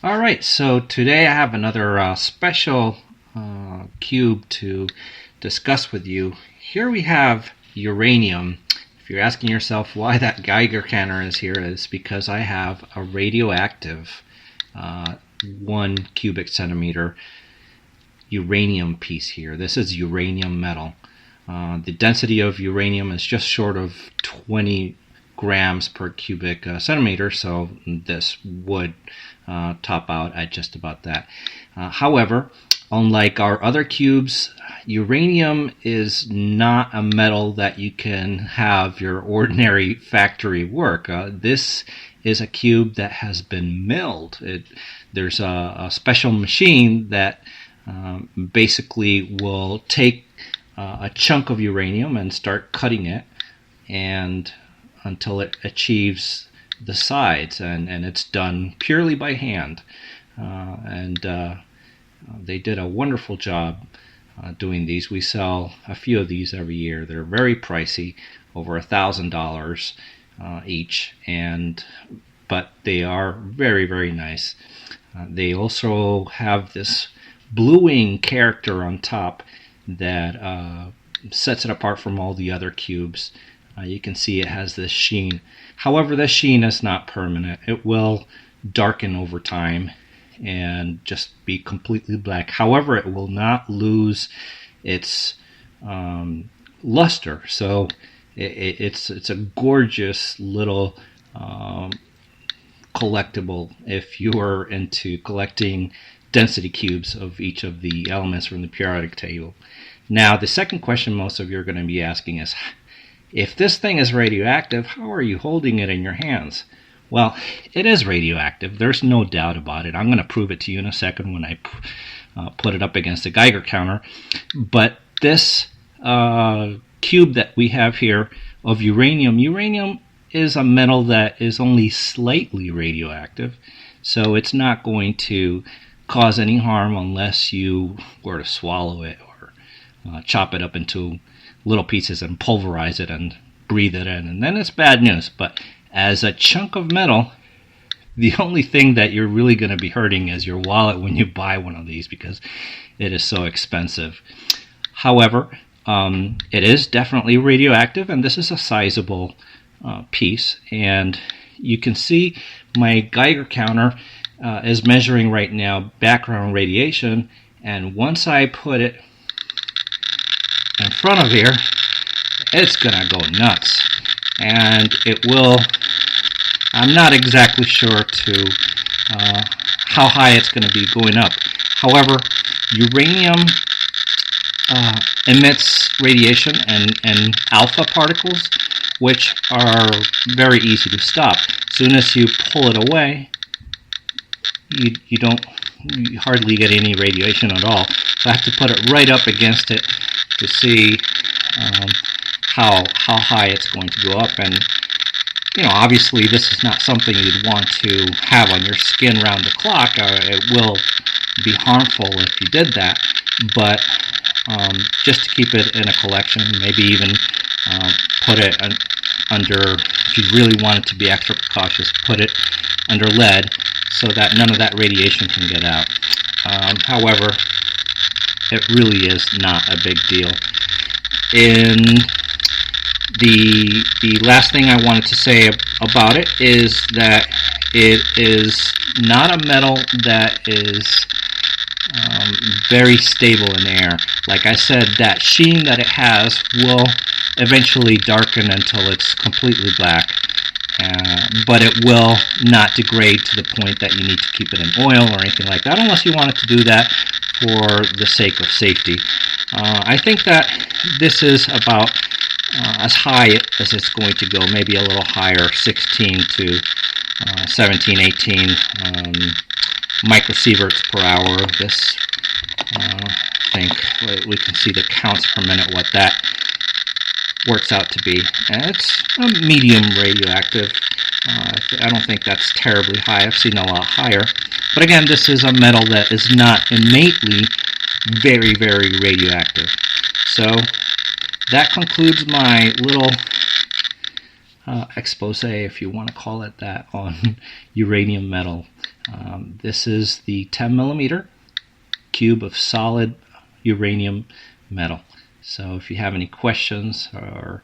All right, so today I have another special cube to discuss with you. Here we have uranium. If you're asking yourself why that Geiger counter is here, it's because I have a radioactive 1 cubic centimeter uranium piece here. This is uranium metal. The density of uranium is just short of 20 grams per cubic centimeter, so this would top out at just about that. However, unlike our other cubes, uranium is not a metal that you can have your ordinary factory work. This is a cube that has been milled. There's a special machine that basically will take a chunk of uranium and start cutting it and until it achieves the sides, and it's done purely by hand. They did a wonderful job doing these. We sell a few of these every year. They're very pricey, over $1,000 each, but they are very, very nice. They also have this bluing character on top that sets it apart from all the other cubes. You can see it has this sheen. However, this sheen is not permanent. It will darken over time and just be completely black. However, it will not lose its luster. So it's a gorgeous little collectible if you are into collecting density cubes of each of the elements from the periodic table. Now, the second question most of you are going to be asking is, if this thing is radioactive, how are you holding it in your hands? Well, it is radioactive. There's no doubt about it. I'm going to prove it to you in a second when I put it up against the Geiger counter. But this cube that we have here of uranium is a metal that is only slightly radioactive. So it's not going to cause any harm unless you were to swallow it or chop it up into little pieces and pulverize it and breathe it in, and then it's bad news. But as a chunk of metal, the only thing that you're really going to be hurting is your wallet when you buy one of these, because it is so expensive. However, it is definitely radioactive, and this is a sizable piece, and you can see my Geiger counter is measuring right now background radiation, and once I put it in front of here, it's gonna go nuts, and it will. I'm not exactly sure to how high it's going to be going up. However, uranium emits radiation and alpha particles, which are very easy to stop. As soon as you pull it away, you hardly get any radiation at all. So I have to put it right up against it to see how high it's going to go up. And obviously this is not something you'd want to have on your skin round the clock. It will be harmful if you did that, but just to keep it in a collection, maybe even put it under, if you really want it to be extra cautious, put it under lead so that none of that radiation can get out. However, it really is not a big deal. In the last thing I wanted to say about it is that it is not a metal that is very stable in air. Like I said, that sheen that it has will eventually darken until it's completely black, but it will not degrade to the point that you need to keep it in oil or anything like that, unless you want it to do that for the sake of safety. I think that this is about as high as it's going to go, maybe a little higher, 16 to 17, 18 microsieverts per hour. This, I think we can see the counts per minute, what that works out to be. And it's a medium radioactive. I don't think that's terribly high. I've seen a lot higher. But again, this is a metal that is not innately very, very radioactive. So that concludes my little expose, if you want to call it that, on uranium metal. This is the 10 millimeter cube of solid uranium metal. So if you have any questions or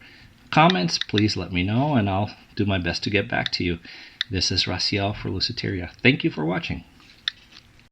comments, please let me know and I'll do my best to get back to you. This is Raciel for Luciteria. Thank you for watching.